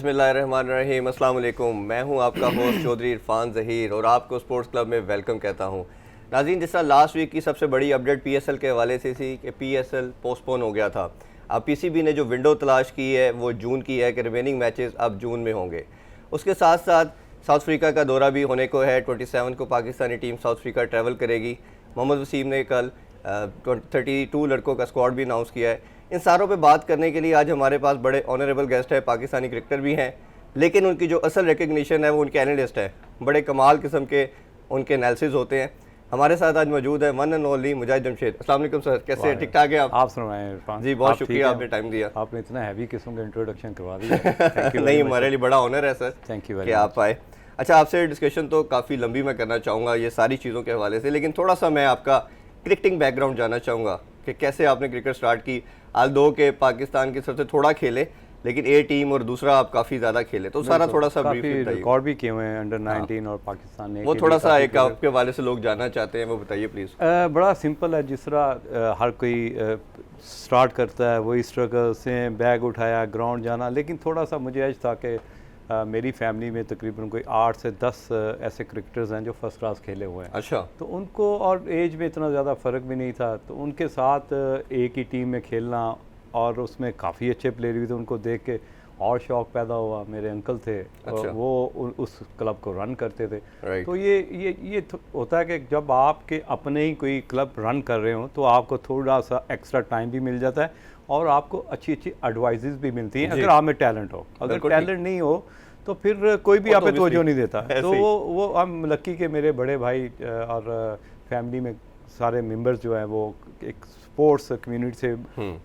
बिस्मिल्लाहिर्रहमानिर्रहीम, अस्सलाम वालेकुम। मैं हूं आपका होस्ट चौधरी इरफान ज़हीर और आपको स्पोर्ट्स क्लब में वेलकम कहता हूं। नाज़रीन, जिस तरह लास्ट वीक की सबसे बड़ी अपडेट पीएसएल के हवाले से थी कि पीएसएल पोस्टपोन हो गया था। अब पीसीबी ने जो विंडो तलाश की है वो जून की है कि रिमेनिंग मैचेस अब जून में होंगे। उसके साथ साथ साउथ अफ्रीका का दौरा भी होने को है। 27 को Pakistani team south Africa travel करेगी। मोहम्मद वसीम ने कल 32 लड़कों का स्क्वाड भी अनाउंस किया है। इन सारों पे बात करने के लिए आज हमारे पास बड़े ऑनरेबल गेस्ट है, पाकिस्तानी क्रिकेटर भी हैं, लेकिन उनकी जो असल रिकग्निशन है वो उनके एनालिस्ट है। बड़े कमाल किस्म के उनके एनालिसिस होते हैं। हमारे साथ आज मौजूद है वन एंड ओनली मुजाहिद जमशेद। अस्सलाम वालेकुम सर, कैसे ठीक ठाक है आप सुनाएं इरफान जी? बहुत शुक्रिया, आपने टाइम दिया। आपने इतना हैवी किस्म का इंट्रोडक्शन करवा दिया। नहीं, हमारे लिए बड़ा ऑनर है सर, थैंक यू कि आप आए। अच्छा, आपसे डिस्कशन तो काफ़ी लंबी मैं करना चाहूँगा ये सारी चीज़ों के हवाले से, लेकिन थोड़ा सा मैं आपका क्रिकेटिंग बैकग्राउंड जानना चाहूँगा कि कैसे आपने क्रिकेट स्टार्ट की। आल दो के पाकिस्तान की सबसे थोड़ा खेले, लेकिन ए टीम और दूसरा आप काफ़ी ज़्यादा खेले, तो सारा थोड़ा सा काफ़ी रिकॉर्ड भी किए हुए हैं अंडर 19 और पाकिस्तान ने। वो थोड़ा सा एक आपके हवाले से लोग जानना चाहते हैं, वो बताइए प्लीज़। बड़ा सिंपल है, जिस तरह हर कोई स्टार्ट करता है वही स्ट्रगल से बैग उठाया, ग्राउंड जाना, लेकिन थोड़ा सा मुझे एज था कि मेरी फैमिली में तकरीबन कोई 8 से 10 ऐसे क्रिकेटर्स हैं जो फर्स्ट क्लास खेले हुए हैं। अच्छा। तो उनको और एज में इतना ज़्यादा फ़र्क भी नहीं था, तो उनके साथ एक ही टीम में खेलना और उसमें काफ़ी अच्छे प्लेयर भी थे, उनको देख के और शौक़ पैदा हुआ। मेरे अंकल थे, अच्छा। वो उस क्लब को रन करते थे। राइट। तो ये होता है कि जब आपके अपने ही कोई क्लब रन कर रहे हो तो आपको थोड़ा सा एक्स्ट्रा टाइम भी मिल जाता है और आपको अच्छी अच्छी एडवाइजेस भी मिलती हैं, अगर आप में टैलेंट हो। अगर टैलेंट नहीं हो तो फिर कोई भी आप पे तवज्जो नहीं देता। तो वो हम लकी के मेरे बड़े भाई और फैमिली में सारे मेंबर्स जो हैं वो एक स्पोर्ट्स कम्युनिटी से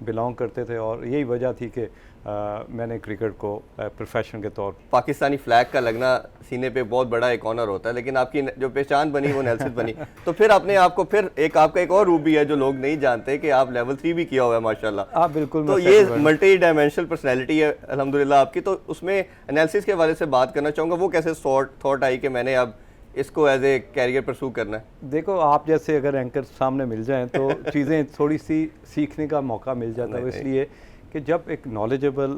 बिलोंग करते थे, और यही वजह थी कि मैंने क्रिकेट को प्रोफेशन के तौर पर। पाकिस्तानी फ्लैग का लगना सीने पे बहुत बड़ा एक ऑनर होता है, लेकिन आपकी जो पहचान बनी वो नेल्सन बनी। तो फिर अपने आप को फिर आपका एक और रूप भी है जो लोग नहीं जानते कि आप लेवल 3 भी किया हुआ है माशाल्लाह। आप बिल्कुल। तो ये मल्टी डायमेंशनल पर्सनैलिटी है अल्हम्दुलिल्लाह आपकी। तो उसमें एनालिसिस के हवाले से बात करना चाहूँगा, वो कैसे थॉट आई कि मैंने अब इसको एज ए कैरियर परसू करना है? देखो, आप जैसे अगर एंकर सामने मिल जाएं तो चीज़ें थोड़ी सी सीखने का मौका मिल जाता है, इसलिए कि जब एक नॉलेजेबल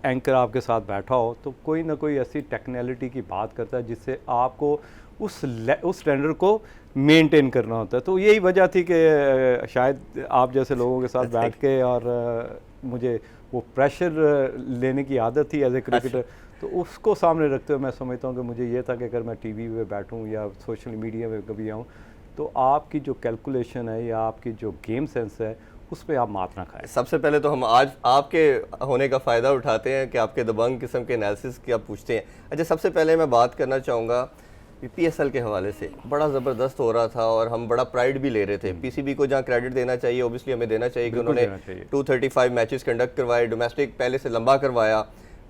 एंकर आपके साथ बैठा हो तो कोई ना कोई ऐसी टेक्निकलिटी की बात करता है जिससे आपको उस स्टैंडर्ड को मेंटेन करना होता है। तो यही वजह थी कि शायद आप जैसे लोगों के साथ बैठ के, और मुझे वो प्रेशर लेने की आदत थी एज ए क्रिकेटर, तो उसको सामने रखते हुए मैं समझता हूँ कि मुझे ये था कि अगर मैं टीवी पे बैठूँ या सोशल मीडिया में कभी आऊँ तो आपकी जो कैलकुलेशन है या आपकी जो गेम सेंस है उस पर आप मात ना खाएं। सबसे पहले तो हम आज आपके होने का फ़ायदा उठाते हैं कि आपके दबंग किस्म के एनालिसिस की आप पूछते हैं। अच्छा, सबसे पहले मैं बात करना चाहूँगा पीएसएल के हवाले से। बड़ा ज़बरदस्त हो रहा था और हम बड़ा प्राइड भी ले रहे थे। पीसीबी को जहाँ क्रेडिट देना चाहिए ओबियसली हमें देना चाहिए कि उन्होंने 235 मैचेस कंडक्ट करवाए, डोमेस्टिक पहले से लंबा करवाया,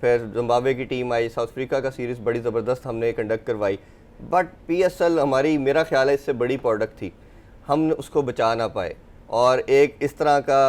फिर जिम्बाब्वे की टीम आई, साउथ अफ्रीका का सीरीज़ बड़ी ज़बरदस्त हमने कंडक्ट करवाई। बट पीएसएल हमारी, मेरा ख्याल है, इससे बड़ी प्रोडक्ट थी, हम उसको बचा ना पाए। और एक इस तरह का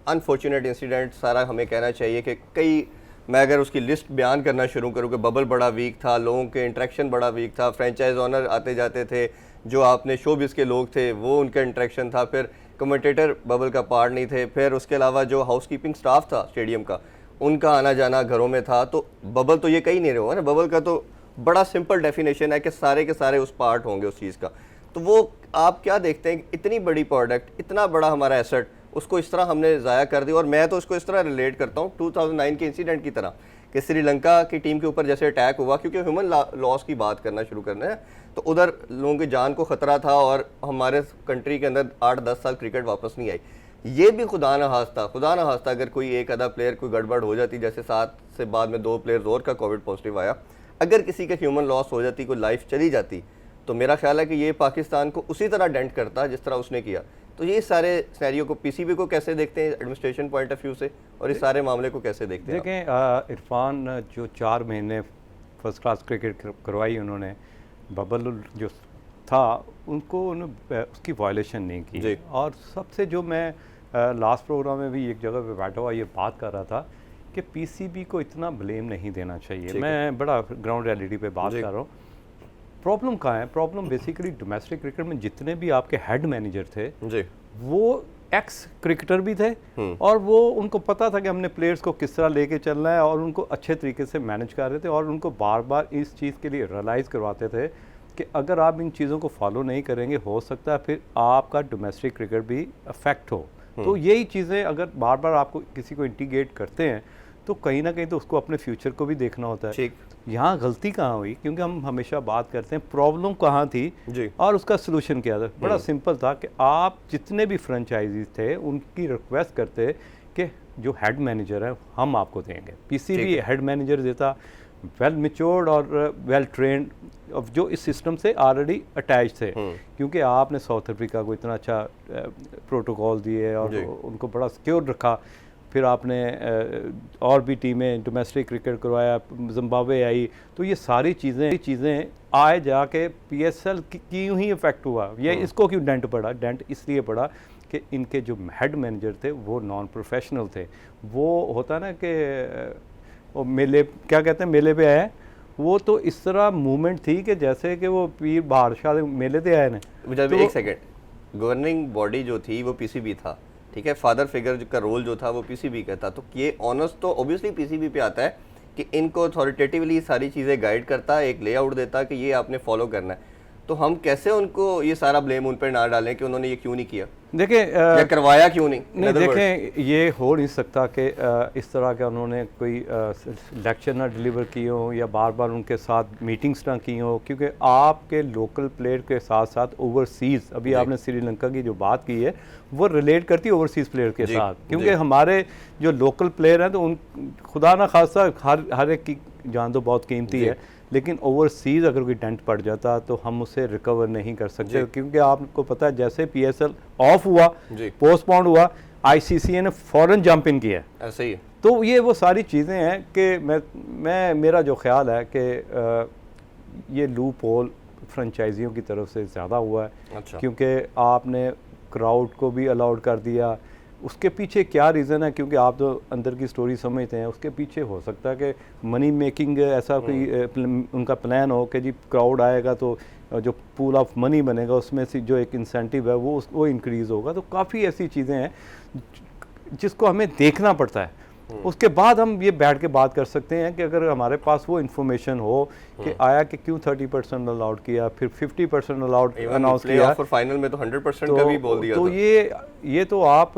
अनफॉर्चुनेट इंसिडेंट सारा हमें कहना चाहिए कि मैं अगर उसकी लिस्ट बयान करना शुरू करूँ कि बबल बड़ा वीक था, लोगों के इंटरेक्शन बड़ा वीक था, फ्रेंचाइज ऑनर आते जाते थे, जो आपने शोबिस के लोग थे वो उनका इंटरेक्शन था, फिर कमेंटेटर बबल का पार्ट नहीं थे, फिर उसके अलावा जो हाउसकीपिंग स्टाफ था स्टेडियम का उनका आना जाना घरों में था। तो बबल तो ये कहीं नहीं रहा ना, बबल का तो बड़ा सिंपल डेफिनेशन है कि सारे के सारे उस पार्ट होंगे उस चीज़ का। तो वो आप क्या देखते हैं, इतनी बड़ी प्रोडक्ट, इतना बड़ा हमारा एसेट, उसको इस तरह हमने ज़ाया कर दिया। और मैं तो उसको इस तरह रिलेट करता हूँ 2009 के इंसिडेंट की तरह कि श्रीलंका की टीम के ऊपर जैसे अटैक हुआ, क्योंकि ह्यूमन लॉस की बात करना शुरू करना है, तो उधर लोगों की जान को ख़तरा था और हमारे कंट्री के अंदर 8-10 साल क्रिकेट वापस नहीं आई। ये भी खुदा न खास्ता अगर कोई एक आधा प्लेयर कोई गड़बड़ हो जाती, जैसे 7 से बाद में 2 प्लेयर्स और का कोविड पॉजिटिव आया, अगर किसी का ह्यूमन लॉस हो जाती, कोई लाइफ चली जाती, तो मेरा ख्याल है कि ये पाकिस्तान को उसी तरह डेंट करता जिस तरह उसने किया। तो ये सारे सिनेरियो को पीसीबी को कैसे देखते हैं एडमिनिस्ट्रेशन पॉइंट ऑफ व्यू से, और इस सारे मामले को कैसे देखते हैं? देखें इरफान, जो 4 महीने फर्स्ट क्लास क्रिकेट करवाई उन्होंने, बबल जो था उनको उसकी वायलेशन नहीं की। और सबसे जो मैं लास्ट प्रोग्राम में भी एक जगह पे बैठा हुआ ये बात कर रहा था कि पीसीबी को इतना ब्लेम नहीं देना चाहिए। मैं बड़ा ग्राउंड रियलिटी पे बात कर रहा हूँ। प्रॉब्लम कहाँ है? प्रॉब्लम बेसिकली डोमेस्टिक क्रिकेट में जितने भी आपके हेड मैनेजर थे जी, वो एक्स क्रिकेटर भी थे और वो उनको पता था कि हमने प्लेयर्स को किस तरह लेके चलना है और उनको अच्छे तरीके से मैनेज कर रहे थे और उनको बार बार इस चीज़ के लिए रियलाइज़ करवाते थे कि अगर आप इन चीज़ों को फॉलो नहीं करेंगे हो सकता है फिर आपका डोमेस्टिक क्रिकेट भी अफेक्ट हो। तो यही चीज़ें अगर बार बार आपको किसी को इंटीग्रेट करते हैं तो कहीं ना कहीं तो उसको अपने फ्यूचर को भी देखना होता है। यहाँ गलती कहाँ हुई, क्योंकि हम हमेशा बात करते हैं प्रॉब्लम कहाँ थी जी। और उसका सलूशन क्या था। बड़ा सिंपल था कि आप जितने भी फ्रेंचाइजीज थे उनकी रिक्वेस्ट करते कि जो हेड मैनेजर है हम आपको देंगे। पीसीबी हेड मैनेजर देता वेल मैच्योर्ड और वेल ट्रेंड जो इस सिस्टम से ऑलरेडी अटैच थे, क्योंकि आपने साउथ अफ्रीका को इतना अच्छा प्रोटोकॉल दिए और उनको बड़ा सिक्योर रखा। फिर आपने और भी टीमें डोमेस्टिक क्रिकेट करवाया, जिम्बाब्वे आई, तो ये सारी चीज़ें आए जाके पीएसएल क्यों ही इफेक्ट हुआ। ये इसको क्यों डेंट पड़ा? डेंट इसलिए पड़ा कि इनके जो हेड मैनेजर थे वो नॉन प्रोफेशनल थे। वो होता ना कि वो मेले, क्या कहते हैं, मेले पे आए, वो तो इस तरह मूवमेंट थी कि जैसे कि वो पीर बादशाह मेले पे आए ना। तो एक सेकंड, गवर्निंग बॉडी जो थी वो पीसीबी था, ठीक है, फादर फिगर का रोल जो था वो पीसीबी का था, तो ये ऑनर्स तो ऑब्वियसली पीसीबी पे आता है कि इनको अथॉरिटेटिवली सारी चीज़ें गाइड करता है, एक लेआउट देता है कि ये आपने फॉलो करना है। तो हम कैसे उनको ये सारा ब्लेम उन पर ना डालें कि उन्होंने ये क्यों नहीं किया, देखें या करवाया क्यों नहीं देखें ये हो नहीं सकता कि इस तरह का उन्होंने कोई लेक्चर ना डिलीवर किए हो या बार बार उनके साथ मीटिंग्स ना की हो, क्योंकि आपके लोकल प्लेयर के साथ साथ ओवरसीज़, अभी आपने श्रीलंका की जो बात की है वो रिलेट करती है ओवरसीज़ प्लेयर के साथ, क्योंकि हमारे जो लोकल प्लेयर हैं तो उन खुदा ना खासा हर एक की जान तो बहुत कीमती है, लेकिन ओवरसीज़ अगर कोई डेंट पड़ जाता तो हम उसे रिकवर नहीं कर सकते, क्योंकि आपको पता है जैसे पीएसएल ऑफ हुआ, पोस्टपोन हुआ, आईसीसी ने फौरन जंप इन किया। ऐसे ही तो ये वो सारी चीज़ें हैं कि मेरा जो ख्याल है कि ये लूप होल फ्रेंचाइजियों की तरफ से ज़्यादा हुआ है। अच्छा। क्योंकि आपने क्राउड को भी अलाउड कर दिया। उसके पीछे क्या रीज़न है, क्योंकि आप तो अंदर की स्टोरी समझते हैं, उसके पीछे हो सकता है कि मनी मेकिंग ऐसा कोई उनका प्लान हो कि जी क्राउड आएगा तो जो पूल ऑफ मनी बनेगा उसमें से जो एक इंसेंटिव है वो इंक्रीज़ होगा। तो काफ़ी ऐसी चीज़ें हैं जिसको हमें देखना पड़ता है। उसके बाद हम ये बैठ के बात कर सकते हैं कि अगर हमारे पास वो इन्फॉर्मेशन हो कि आया कि क्यों 30% अलाउड किया, फिर 50% अलाउड अनाउंस किया, और फाइनल में तो 100% का भी बोल दिया। तो ये तो आप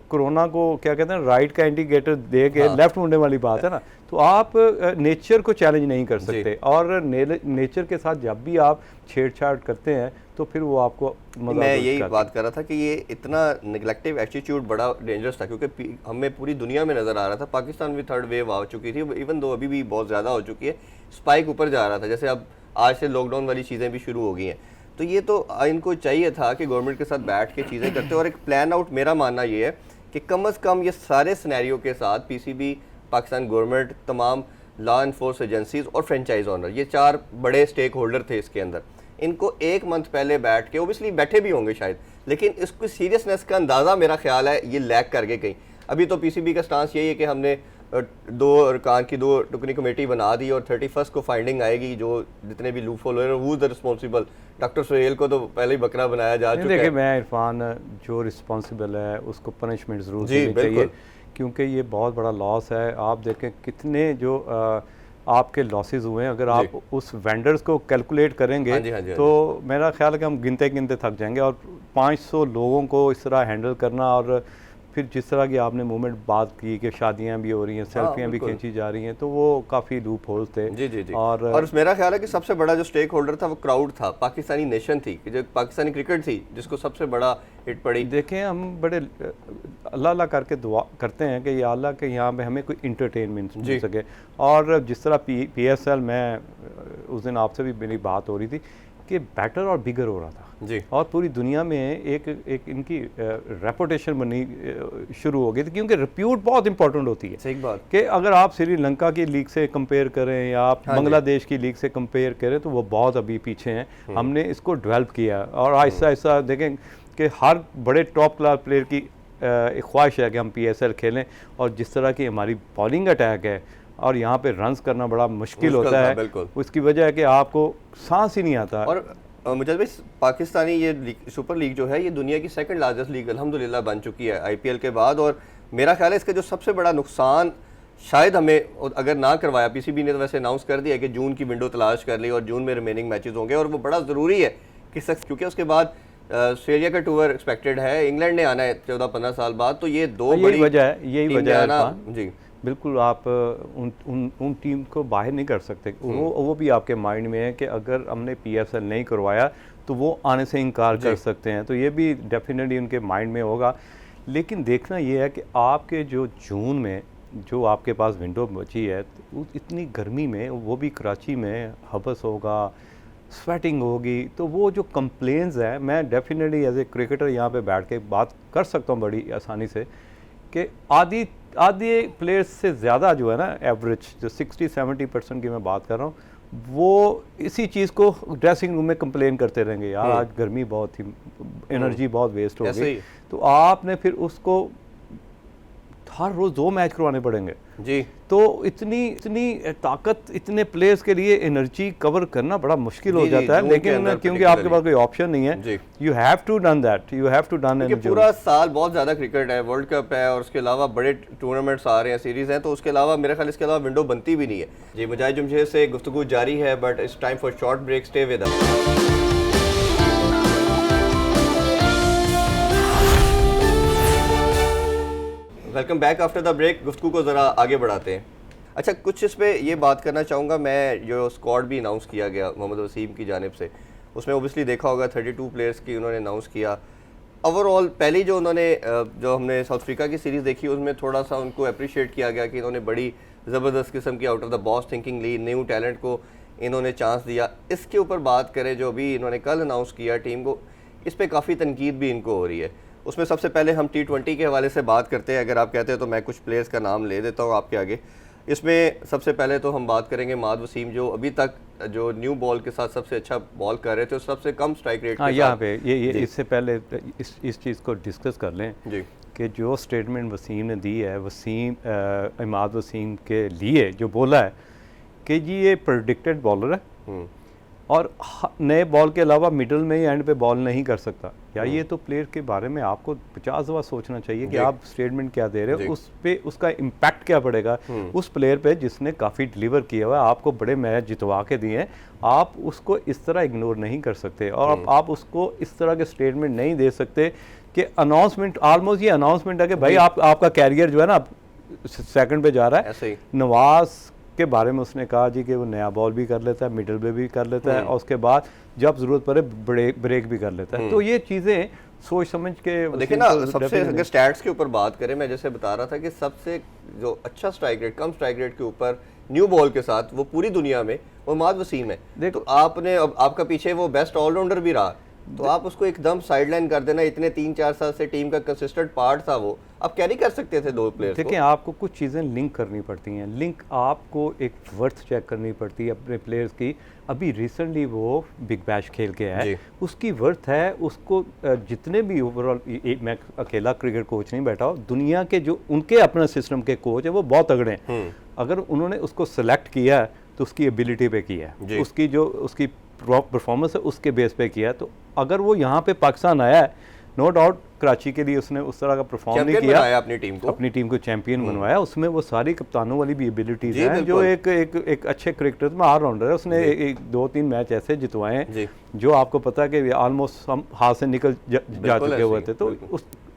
कोरोना को क्या कहते हैं राइट का इंडिकेटर दे के लेफ्ट मुड़ने वाली बात है ना। तो आप नेचर को चैलेंज नहीं कर सकते, और नेचर के साथ जब भी आप छेड़छाड़ करते हैं तो फिर वो आपको मैं यही बात कर रहा था कि ये इतना निगलेक्टिव एटीट्यूड बड़ा डेंजरस था, क्योंकि हमें पूरी दुनिया में नज़र आ रहा था। पाकिस्तान में थर्ड वेव आ चुकी थी, इवन दो अभी भी बहुत ज़्यादा हो चुकी है, स्पाइक ऊपर जा रहा था, जैसे अब आज से लॉकडाउन वाली चीज़ें भी शुरू हो गई हैं। तो ये तो इनको चाहिए था कि गवर्नमेंट के साथ बैठ के चीज़ें करते, और एक प्लान आउट। मेरा मानना ये है कि कम अज़ कम ये सारे सिनेरियो के साथ पीसीबी, पाकिस्तान गवर्नमेंट, तमाम लॉ इन्फोर्स एजेंसीज और फ्रेंचाइज ओनर, ये चार बड़े स्टेक होल्डर थे इसके अंदर, इनको एक मंथ पहले बैठ के, ओबियसली बैठे भी होंगे शायद, लेकिन इसको सीरियसनेस का अंदाज़ा मेरा ख्याल है ये लैक करके कहीं। अभी तो पीसीबी का स्टांस यही है कि हमने 2 अरकान की 2 टुकनी कमेटी बना दी और 31 को फाइंडिंग आएगी, जो जितने भी लूप होल हो रहे हैं, who is the responsible. Doctor Suhail को तो पहले ही बकरा बनाया जा चुका है। देखिए मैं इरफान, जो रिस्पॉन्सिबल है उसको पनिशमेंट ज़रूर देनी चाहिए, क्योंकि ये बहुत बड़ा लॉस है। आप देखें कितने जो आपके लॉसेस हुए हैं, अगर आप उस वेंडर्स को कैलकुलेट करेंगे तो मेरा ख्याल है कि हम गिनते गिनते थक जाएंगे। और 500 लोगों को इस तरह हैंडल करना, और फिर जिस तरह की आपने मूवमेंट बात की कि शादियां भी हो रही हैं, सेल्फियां भी खींची जा रही हैं, तो वो काफ़ी लूप होल्स थे। जी। और मेरा ख्याल है कि सबसे बड़ा जो स्टेक होल्डर था वो क्राउड था, पाकिस्तानी नेशन थी, जो पाकिस्तानी क्रिकेट थी, जिसको सबसे बड़ा हिट पड़ी। देखें हम बड़े अल्लाह करके दुआ करते हैं कि या अल्लाह के यहाँ पे हमें कोई इंटरटेनमेंट मिल सके। और जिस तरह पीएसएल में उस दिन आपसे भी मेरी बात हो रही थी कि बेटर और बिगर हो रहा था जी, और पूरी दुनिया में एक इनकी रेपुटेशन बननी शुरू हो गई थी, क्योंकि रिप्यूट बहुत इंपॉर्टेंट होती है। सही बात कि अगर आप श्रीलंका की लीग से कंपेयर करें या आप बांग्लादेश की लीग से कंपेयर करें तो वो बहुत अभी पीछे हैं। हमने इसको डेवलप किया और आहिस्ता आहिस्ता देखें कि हर बड़े टॉप क्लास प्लेयर की एक ख्वाहिश है कि हम पीएसएल खेलें, और जिस तरह की हमारी बॉलिंग अटैक है और यहाँ पे रन्स करना बड़ा मुश्किल होता है, उसकी वजह है कि आपको सांस ही नहीं आता। और मुझे भाई पाकिस्तानी ये सुपर लीग जो है ये दुनिया की सेकंड लार्जेस्ट लीग अल्हम्दुलिल्लाह बन चुकी है आईपीएल के बाद। और मेरा ख्याल है इसका जो सबसे बड़ा नुकसान शायद हमें अगर ना करवाया, पीसीबी ने तो वैसे अनाउंस कर दिया कि जून की विंडो तलाश कर ली और जून में रिमेनिंग मैचेस होंगे, और वो बड़ा ज़रूरी है कि क्योंकि उसके बाद ऑस्ट्रेलिया का टूर एक्सपेक्टेड है, इंग्लैंड ने आना है 14-15 साल बाद, तो ये दो बड़ी यही वजह है ना जी। बिल्कुल आप उन टीम को बाहर नहीं कर सकते। वो भी आपके माइंड में है कि अगर हमने पीएसएल नहीं करवाया तो वो आने से इनकार कर सकते हैं, तो ये भी डेफिनेटली उनके माइंड में होगा। लेकिन देखना ये है कि आपके जो जून में जो आपके पास विंडो बची है, तो इतनी गर्मी में, वो भी कराची में हबस होगा, स्वेटिंग होगी, तो वो जो कंप्लेंट्स हैं, मैं डेफिनेटली एज ए क्रिकेटर यहाँ पे बैठ के बात कर सकता हूँ बड़ी आसानी से कि आधी प्लेयर्स से ज़्यादा जो है ना, एवरेज जो 60-70% की मैं बात कर रहा हूँ, वो इसी चीज़ को ड्रेसिंग रूम में कंप्लेन करते रहेंगे, यार आज गर्मी बहुत थी, एनर्जी बहुत वेस्ट हो गई। तो आपने फिर उसको हर रोज़ 2 मैच करवाने पड़ेंगे जी। तो इतनी ताकत इतने प्लेयर्स के लिए एनर्जी कवर करना बड़ा मुश्किल हो जाता है। लेकिन क्योंकि आपके पास कोई ऑप्शन नहीं है, you have to done that, you have to done. पूरा साल बहुत ज़्यादा क्रिकेट है, वर्ल्ड कप है और उसके अलावा बड़े टूर्नामेंट्स आ रहे हैं, सीरीज़ हैं, तो उसके अलावा मेरे ख्याल इसके अलावा विंडो बनती भी नहीं है जी। मुजाहिद जमशेद से गुफ्तगू जारी है, but it's time for short break, stay with us. Welcome back after the break. गुफ्तगू को ज़रा आगे बढ़ाते हैं। अच्छा, कुछ इस पे ये बात करना चाहूँगा मैं, जो स्क्वाड भी अनाउंस किया गया मोहम्मद वसीम की जानिब से, उसमें ओबियसली देखा होगा 32 प्लेयर्स की उन्होंने अनाउंस किया। ओवरऑल पहली जो उन्होंने जो हमने साउथ अफ्रीका की सीरीज़ देखी उसमें थोड़ा सा उनको अप्रिशिएट किया गया कि इन्होंने बड़ी ज़बरदस्त किस्म की out of the box thinking ली, न्यू टैलेंट को इन्होंने चांस दिया। इसके ऊपर बात करें जो अभी इन्होंने कल अनाउंस किया टीम को, इस पर काफ़ी तनकीद भी इनको हो रही है। उसमें सबसे पहले हम T20 के हवाले से बात करते हैं। अगर आप कहते हैं तो मैं कुछ प्लेयर्स का नाम ले देता हूँ आपके आगे। इसमें सबसे पहले तो हम बात करेंगे माद वसीम, जो अभी तक जो न्यू बॉल के साथ सबसे अच्छा बॉल कर रहे थे और सबसे कम स्ट्राइक रेट। हाँ, यहाँ पे ये इससे पहले इस चीज़ को डिस्कस कर लें जी कि जो स्टेटमेंट वसीम ने दी है, इमाद वसीम के लिए जो बोला है कि जी ये प्रेडिक्टेड बॉलर है और नए बॉल के अलावा मिडल में ही एंड पे बॉल नहीं कर सकता। या ये तो प्लेयर के बारे में आपको 50 दफ़ा सोचना चाहिए कि आप स्टेटमेंट क्या दे रहे हो, उस पे उसका इम्पैक्ट क्या पड़ेगा उस प्लेयर पे जिसने काफ़ी डिलीवर किया हुआ है, आपको बड़े मैच जितवा के दिए हैं। आप उसको इस तरह इग्नोर नहीं कर सकते और आप उसको इस तरह के स्टेटमेंट नहीं दे सकते कि अनाउंसमेंट, ऑलमोस्ट ये अनाउंसमेंट है कि भाई आपका कैरियर जो है ना सेकंड पे जा रहा है। नवाज के बारे में उसने कहा जी कि वो नया बॉल भी कर लेता है, मिडल में भी कर लेता है और उसके बाद जब ज़रूरत पड़े ब्रेक भी कर लेता है। तो ये चीज़ें सोच समझ के देखिए ना, सबसे अगर स्टैट्स के ऊपर बात करें, मैं जैसे बता रहा था कि सबसे जो अच्छा स्ट्राइक रेट, कम स्ट्राइक रेट के ऊपर न्यू बॉल के साथ वो पूरी दुनिया में वो माद वसीम है। तो आपने आपका पीछे वो बेस्ट ऑलराउंडर भी रहा, तो आप उसको एकदम साइडलाइन कर देना, इतने 3-4 साल से टीम का कंसिस्टेंट पार्ट था वो, आप कैरी कर सकते थे 2 प्लेयर्स को। देखिए, आपको कुछ चीज़ें लिंक करनी पड़ती हैं, लिंक आपको एक वर्थ चेक करनी पड़ती है अपने प्लेयर्स की। अभी रिसेंटली वो बिग बैश खेल के आया है, उसकी वर्थ है उसको जितने भी ओवरऑल, मैं अकेला क्रिकेट कोच नहीं बैठा हूँ, दुनिया के जो उनके अपना सिस्टम के कोच है वो बहुत तगड़े हैं। अगर उन्होंने उसको सेलेक्ट किया है तो उसकी एबिलिटी पे किया है, उसकी जो उसकी परफॉर्मेंस है उसके बेस पे किया है। तो अगर वो यहाँ पे पाकिस्तान आया है, नो डाउट कराची के लिए उसने उस तरह का परफॉर्म नहीं किया, अपनी टीम को चैंपियन बनवाया, उसमें वो सारी कप्तानों वाली भी एबिलिटीज हैं। जो एक अच्छे क्रिकेटर में ऑलराउंडर है, उसने 2-3 मैच ऐसे जितवाए हैं जो आपको पता है कि ऑलमोस्ट हम हाथ से निकल जा चुके हुए थे। तो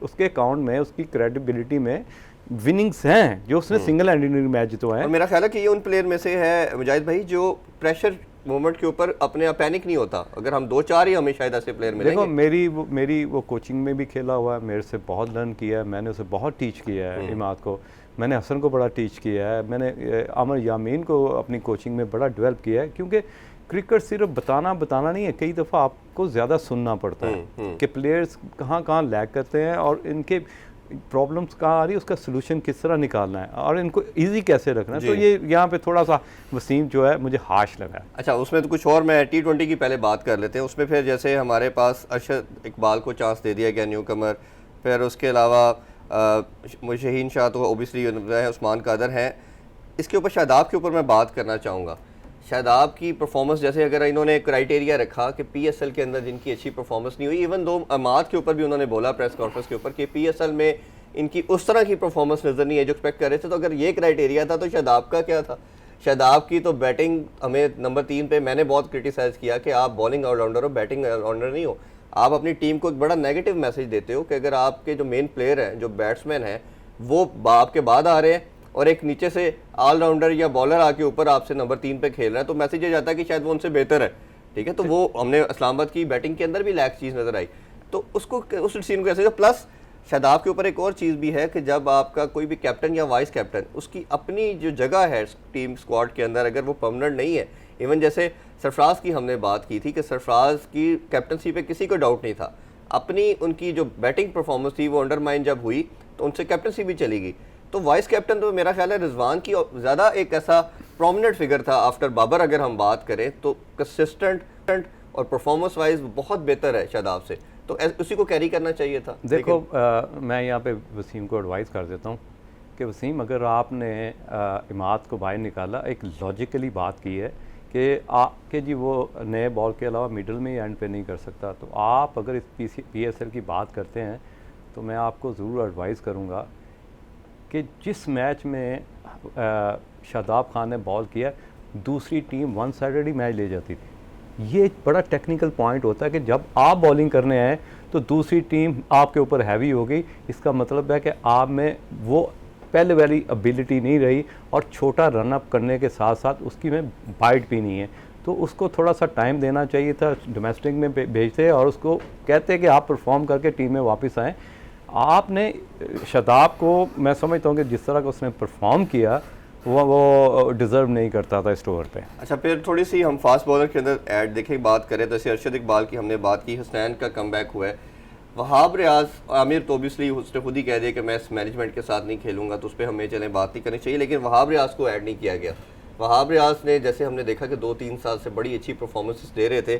उसके अकाउंट में, उसकी क्रेडिबिलिटी में विनिंग्स हैं जो उसने सिंगल हैंडेड मैच जितवाए हैं। मेरा ख्याल है कि ये उन प्लेयर में से है मुजाहिद भाई जो प्रेशर मोमेंट के ऊपर अपने आप पैनिक नहीं होता। अगर हम 2-4 ही हमें शायद ऐसे प्लेयर मिलेंगे। देखो, मेरी वो कोचिंग में भी खेला हुआ है, मेरे से बहुत लर्न किया है, मैंने उसे बहुत टीच किया है इमाद को, मैंने हसन को बड़ा टीच किया है, मैंने आमर यामीन को अपनी कोचिंग में बड़ा डेवलप किया है। क्योंकि क्रिकेट सिर्फ बताना नहीं है, कई दफ़ा आपको ज़्यादा सुनना पड़ता है कि प्लेयर्स कहाँ लैग करते हैं और इनके प्रॉब्लम्स कहाँ आ रही है, उसका सोल्यूशन किस तरह निकालना है और इनको इजी कैसे रखना है। तो ये यहाँ पे थोड़ा सा वसीम जो है मुझे हाश लगा है। अच्छा, उसमें तो कुछ और, मैं T20 की पहले बात कर लेते हैं। उसमें फिर जैसे हमारे पास अरशद इकबाल को चांस दे दिया गया, न्यू कमर। फिर उसके अलावा शहीन शाह तो ओबियसली है, उस्मान कादर हैं। इसके ऊपर शादाब के ऊपर मैं बात करना चाहूँगा। शादाब की परफॉर्मेंस, जैसे अगर इन्होंने क्राइटेरिया रखा कि पीएसएल के अंदर जिनकी अच्छी परफॉर्मेंस नहीं हुई, इवन दो अमाद के ऊपर भी उन्होंने बोला प्रेस कॉन्फ्रेंस के ऊपर कि पीएसएल में इनकी उस तरह की परफॉर्मेंस नज़र नहीं है जो एक्सपेक्ट कर रहे थे, तो अगर ये क्राइटेरिया था तो शादाब का क्या था? शादाब की तो बैटिंग हमें नंबर 3 पे मैंने बहुत क्रिटिसाइज़ किया कि आप बॉलिंग ऑलराउंडर हो, बैटिंग ऑलराउंडर नहीं हो। आप अपनी टीम को एक बड़ा नेगेटिव मैसेज देते हो कि अगर आपके जो मेन प्लेयर हैं, जो बैट्समैन हैं, वो आपके बाद आ रहे हैं और एक नीचे से ऑलराउंडर या बॉलर आके ऊपर आपसे नंबर 3 पे खेल रहा है, तो मैसेज ये जाता है कि शायद वो उनसे बेहतर है। ठीक है, तो वो हमने इस्लामाबाद की बैटिंग के अंदर भी लैक चीज़ नज़र आई, तो उसको उस सीन को कैसे। प्लस शादाब के ऊपर एक और चीज़ भी है कि जब आपका कोई भी कैप्टन या वाइस कैप्टन, उसकी अपनी जो जगह है टीम स्क्वाड के अंदर, अगर वो परमानेंट नहीं है, इवन जैसे सरफराज की हमने बात की थी कि सरफराज की कैप्टनसी पे किसी को डाउट नहीं था, अपनी उनकी जो बैटिंग परफॉर्मेंस थी वो अंडरमाइन जब हुई तो उनसे कैप्टनसी भी चली गई। तो वाइस कैप्टन तो मेरा ख्याल है रिजवान की ज़्यादा एक ऐसा प्रोमिनेंट फिगर था आफ्टर बाबर, अगर हम बात करें तो कंसिस्टेंट और परफॉर्मेंस वाइज बहुत बेहतर है शादाब से, तो उसी को कैरी करना चाहिए था। देखो मैं यहाँ पे वसीम को एडवाइस कर देता हूँ कि वसीम, अगर आपने इमाद को बाहर निकाला, एक लॉजिकली बात की है कि जी वो नए बॉल के अलावा मिडल में ही एंड पे नहीं कर सकता, तो आप अगर इस पीएसएल की बात करते हैं तो मैं आपको ज़रूर एडवाइस करूँगा कि जिस मैच में शादाब खान ने बॉल किया, दूसरी टीम वन साइडेड ही मैच ले जाती थी। ये बड़ा टेक्निकल पॉइंट होता है कि जब आप बॉलिंग करने आए तो दूसरी टीम आपके ऊपर हैवी हो गई, इसका मतलब है कि आप में वो पहले वाली एबिलिटी नहीं रही और छोटा रन अप करने के साथ साथ उसकी में बाइट भी नहीं है, तो उसको थोड़ा सा टाइम देना चाहिए था। डोमेस्टिक में भेजते और उसको कहते कि आप परफॉर्म करके टीम में वापस आएँ। आपने शादाब को, मैं समझता हूँ कि जिस तरह का उसने परफॉर्म किया वो डिज़र्व नहीं करता था इस ओवर पे। अच्छा, फिर थोड़ी सी हम फास्ट बॉलर के अंदर ऐड देखें, बात करें तो जैसे अरशद इकबाल की हमने बात की, हुसैन का कमबैक हुआ है, वहाब रियाज, आमिर तो ऑब्वियसली उसने खुद ही कह दिया कि मैं इस मैनेजमेंट के साथ नहीं खेलूंगा, तो उस पर हमें चलें बात नहीं करनी चाहिए, लेकिन वहाब रियाज को ऐड नहीं किया गया। वहाब रियाज ने, जैसे हमने देखा कि 2-3 साल से बड़ी अच्छी परफॉर्मेंसेस दे रहे थे,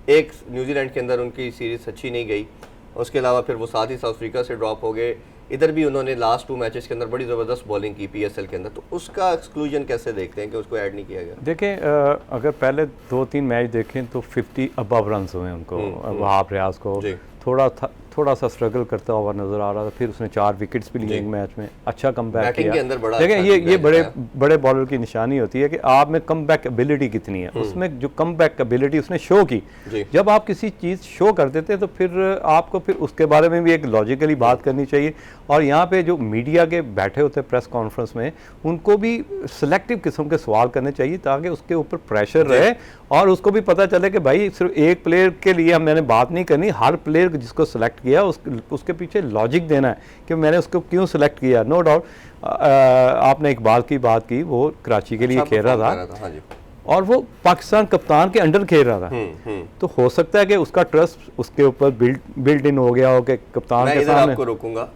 एक न्यूजीलैंड के अंदर उनकी सीरीज़ अच्छी नहीं गई, उसके अलावा फिर वो साथ ही साउथ अफ्रीका से ड्रॉप हो गए, इधर भी उन्होंने लास्ट 2 मैचेस के अंदर बड़ी ज़बरदस्त बॉलिंग की पीएसएल के अंदर, तो उसका एक्सक्लूजन कैसे देखते हैं कि उसको ऐड नहीं किया गया? देखें, अगर पहले 2-3 मैच देखें तो 50 अबव रन हुए उनको, वहाब रियाज को थोड़ा सा स्ट्रगल करता हुआ नज़र आ रहा था, फिर उसने 4 विकेट्स भी लिए एक मैच में, अच्छा कमबैक किया। देखें, ये बड़े बॉलर की निशानी होती है कि आप में कमबैक एबिलिटी कितनी है, उसमें जो कमबैक एबिलिटी उसने शो की। जब आप किसी चीज़ शो कर देते हैं तो फिर आपको फिर उसके बारे में भी एक लॉजिकली बात करनी चाहिए, और यहाँ पे जो मीडिया के बैठे होते हैं प्रेस कॉन्फ्रेंस में, उनको भी सिलेक्टिव किस्म के सवाल करने चाहिए ताकि उसके ऊपर प्रेशर रहे और उसको भी पता चले कि भाई सिर्फ एक प्लेयर के लिए मैंने बात नहीं करनी, हर प्लेयर जिसको सिलेक्ट किया उसके पीछे लॉजिक देना है कि मैंने उसको क्यों सिलेक्ट किया। नो डाउट आपने इकबाल की बात की, वो कराची के लिए खेल रहा था हाँ जी, और वो पाकिस्तान कप्तान के अंडर खेल रहा था, तो हो सकता है कि उसका ट्रस्ट उसके ऊपर बिल्ड इन हो गया हो कि कप्तान के सामने। आपको रोकूंगा,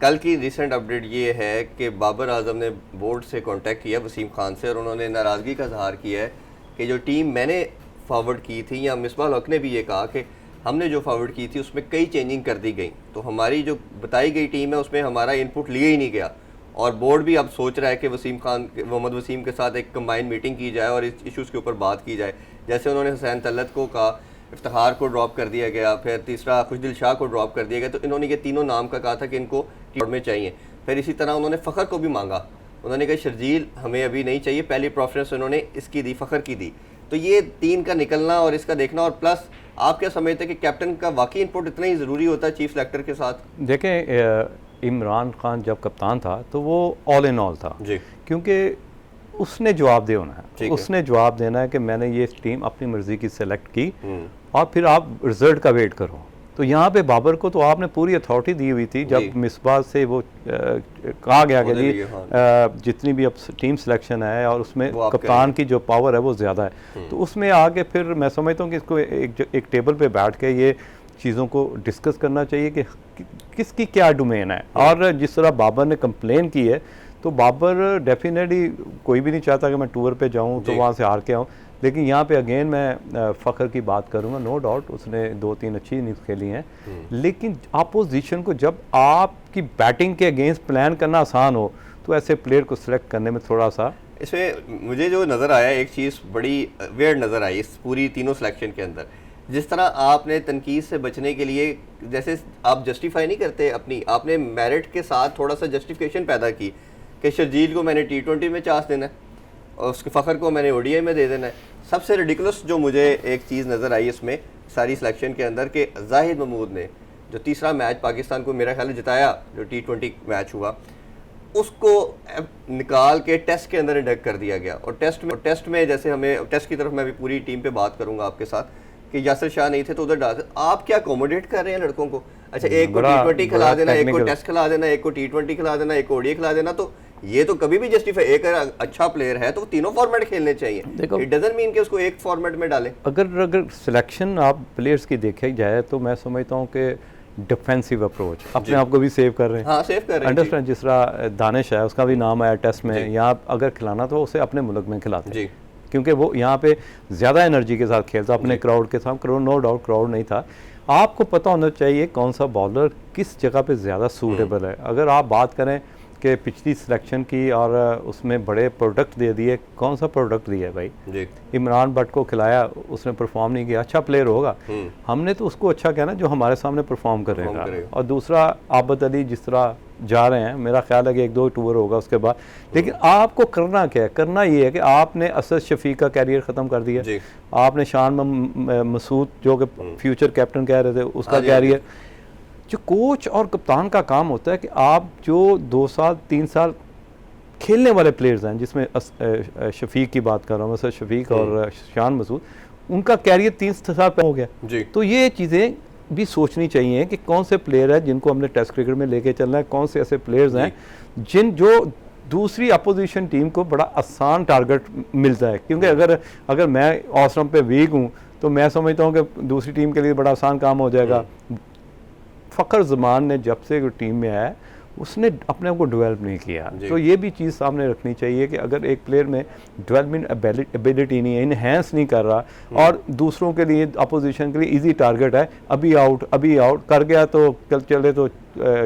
कल की रिसेंट अपडेट ये है कि बाबर आजम ने बोर्ड से कांटेक्ट किया वसीम खान से और उन्होंने नाराज़गी का इजहार किया है कि जो टीम मैंने फॉरवर्ड की थी, या मिसबाह हक ने भी ये कहा कि हमने जो फॉरवर्ड की थी उसमें कई चेंजिंग कर दी गई, तो हमारी जो बताई गई टीम है उसमें हमारा इनपुट लिया ही नहीं गया, और बोर्ड भी अब सोच रहा है कि मोहम्मद वसीम के साथ एक कंबाइंड मीटिंग की जाए और इस इश्यूज़ के ऊपर बात की जाए। जैसे उन्होंने हुसैन तलत को कहा, इफ्तिखार को ड्रॉप कर दिया गया, फिर तीसरा खुशदिल शाह को ड्रॉप कर दिया गया, तो इन्होंने ये तीनों नाम का कहा था कि इनको टीम में चाहिए। फिर इसी तरह उन्होंने फ़खर को भी मांगा, उन्होंने कहा शर्जील हमें अभी नहीं चाहिए, पहली प्रेफरेंस उन्होंने इसकी दी, फ़खर की दी। तो ये 3 का निकलना और इसका देखना, और प्लस आप क्या समझते हैं कि कैप्टन का वाकई इनपुट इतना ही ज़रूरी होता है चीफ सेलेक्टर के साथ? देखें, इमरान खान जब कप्तान था तो वो ऑल इन ऑल था जी, क्योंकि उसने जवाब दे होना है, उसने जवाब देना है कि मैंने ये टीम अपनी मर्जी की सेलेक्ट की और फिर आप रिजल्ट का वेट करो। तो यहाँ पे बाबर को तो आपने पूरी अथॉरिटी दी हुई थी, जब मिसबाह से वो कहा गया कि जी जितनी भी अब टीम सिलेक्शन है और उसमें कप्तान की जो पावर है वो ज़्यादा है, तो उसमें आगे फिर मैं समझता हूँ कि इसको एक टेबल पे बैठ के ये चीज़ों को डिस्कस करना चाहिए कि किसकी क्या डोमेन है। और जिस तरह बाबर ने कंप्लेन की है, तो बाबर डेफिनेटली कोई भी नहीं चाहता कि मैं टूर पे जाऊँ तो वहाँ से हार के आऊँ, लेकिन यहाँ पे अगेन मैं फ़खर की बात करूँगा, नो डाउट उसने 2-3 अच्छी इनिंग्स खेली हैं, लेकिन अपोजिशन को जब आपकी बैटिंग के अगेंस्ट प्लान करना आसान हो तो ऐसे प्लेयर को सिलेक्ट करने में थोड़ा सा इसमें मुझे जो नज़र आया एक चीज़ बड़ी वेयर नज़र आई इस पूरी तीनों सिलेक्शन के अंदर। जिस तरह आपने तनकीद से बचने के लिए, जैसे आप जस्टिफाई नहीं करते अपनी, आपने मेरिट के साथ थोड़ा सा जस्टिफिकेशन पैदा की कि शर्जील को मैंने T20 में चांस देना है और उसके फ़खर को मैंने ODI में दे देना है। सबसे रिडिकुलस जो मुझे एक चीज़ नज़र आई इसमें सारी सिलेक्शन के अंदर कि जाहिद महमूद ने जो तीसरा मैच पाकिस्तान को मेरा ख्याल जिताया, जो T20 मैच हुआ, उसको निकाल के टेस्ट के अंदर इंडक्ट कर दिया गया। और टेस्ट में जैसे हमें टेस्ट की तरफ मैं भी पूरी टीम पे बात करूंगा आपके साथ कि यासिर शाह नहीं थे तो उधर डाल, आप क्या अकोमोडेट कर रहे हैं लड़कों को? अच्छा, एक को T20 खिला देना, एक को टेस्ट खिला देना, एक को T20 खिला देना, एक को ODI खिला देना, तो ये तो कभी भी जस्टिफाई, एक अच्छा प्लेयर है तो तीनों फॉर्मेट खेलने चाहिए। इट डजंट मीन कि उसको एक फॉर्मेट में डालें। अगर सिलेक्शन आप प्लेयर्स की देखी जाए तो मैं समझता हूँ कि डिफेंसिव अप्रोच अपने आप को भी सेव कर रहे हैं। हाँ, सेव कर रहे हैं। अंडरस्टैंड, जिस तरह दानिश है उसका भी नाम आया टेस्ट में, यहाँ अगर खिलाना तो उसे अपने मुल्क में खिलाते हैं क्योंकि वो यहाँ पे ज़्यादा एनर्जी के साथ खेलता, अपने क्राउड के साथ। नो डाउट क्राउड नहीं था। आपको पता होना चाहिए कौन सा बॉलर किस जगह पे ज़्यादा सूटेबल है। अगर आप बात करें कि पिछली सिलेक्शन की और उसमें बड़े प्रोडक्ट दे दिए, कौन सा प्रोडक्ट दिया है भाई जी? इमरान भट्ट को खिलाया, उसने परफॉर्म नहीं किया, अच्छा प्लेयर होगा, हमने तो उसको अच्छा कहना जो हमारे सामने परफॉर्म करेगा। और दूसरा आबद अली जिस तरह जा रहे हैं, मेरा ख्याल है कि 1-2 टूर होगा उसके बाद। लेकिन आपको करना क्या है? करना ये है कि आपने असद शफीक का कैरियर ख़त्म कर दिया, आपने शान मसूद जो कि फ्यूचर कैप्टन कह रहे थे उसका कैरियर। जो कोच और कप्तान का काम होता है कि आप जो 2 साल 3 साल खेलने वाले प्लेयर्स हैं, जिसमें शफीक की बात कर रहा हूँ, असद शफीक और शान मसूद, उनका कैरियर 3 साल पे हो गया। तो ये चीज़ें भी सोचनी चाहिए कि कौन से प्लेयर हैं जिनको हमने टेस्ट क्रिकेट में लेके चलना है, कौन से ऐसे प्लेयर्स हैं जो दूसरी अपोजिशन टीम को बड़ा आसान टारगेट मिलता है। क्योंकि अगर मैं ऑसम पे वीक हूँ तो मैं समझता हूँ कि दूसरी टीम के लिए बड़ा आसान काम हो जाएगा। फ़खर ज़मान ने जब से टीम में आया उसने अपने आप को डेवलप नहीं किया, तो ये भी चीज़ सामने रखनी चाहिए कि अगर एक प्लेयर में डेवलपमेंट एबिलिटी नहीं है, इनहेंस नहीं कर रहा और दूसरों के लिए अपोजिशन के लिए इजी टारगेट है, अभी आउट कर गया तो कल चले तो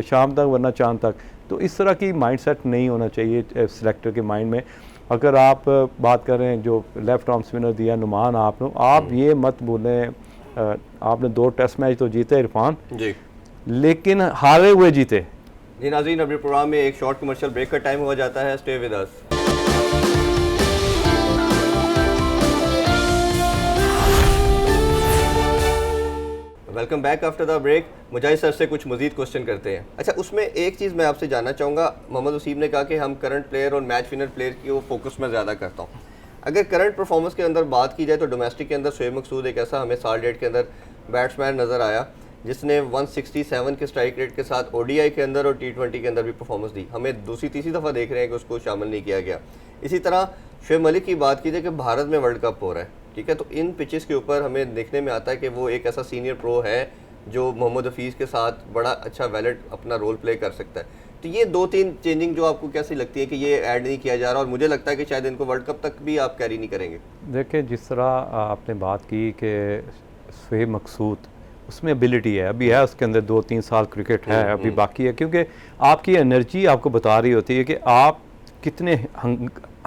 शाम तक वरना चांद तक, तो इस तरह की माइंडसेट नहीं होना चाहिए सिलेक्टर के माइंड में। अगर आप बात करें जो लेफ्ट आर्म स्पिनर दिया नुमान, आप ये मत बोलें, आपने 2 टेस्ट मैच तो जीते इरफान जी, लेकिन हारे हुए जीते। जी नाज़रीन, अपने प्रोग्राम में एक शॉर्ट कमर्शियल ब्रेक का टाइम हो जाता है। Stay with us. Welcome back after the break. Mujahid sir से कुछ मजीद क्वेश्चन करते हैं। अच्छा, उसमें एक चीज़ मैं आपसे जानना चाहूँगा, मोहम्मद वसीम ने कहा कि हम करंट प्लेयर और मैच विनर प्लेयर की वो फोकस में ज़्यादा करता हूँ। अगर करंट परफॉर्मेंस के अंदर बात की जाए तो डोमेस्टिक के अंदर शोएब मकसूद एक ऐसा हमें साल डेट के अंदर बैट्समैन नज़र आया जिसने 167 के स्ट्राइक रेट के साथ ODI के अंदर और T20 के अंदर भी परफॉर्मेंस दी। हमें दूसरी तीसरी दफ़ा देख रहे हैं कि उसको शामिल नहीं किया गया। इसी तरह शोएब मलिक की बात कीजिए कि भारत में वर्ल्ड कप हो रहा है, ठीक है, तो इन पिचेस के ऊपर हमें देखने में आता है कि वो एक ऐसा सीनियर प्रो है जो मोहम्मद हफीज़ के साथ बड़ा अच्छा वैलिड अपना रोल प्ले कर सकता है। तो ये 2-3 चेंजिंग जो आपको कैसी लगती है कि ये ऐड नहीं किया जा रहा, और मुझे लगता है कि शायद इनको वर्ल्ड कप तक भी आप कैरी नहीं करेंगे। देखिए, जिस तरह आपने बात की कि शोएब मकसूद उसमें एबिलिटी है, अभी है उसके अंदर 2-3 साल क्रिकेट है, अभी बाकी है, क्योंकि आपकी एनर्जी आपको बता रही होती है कि आप कितने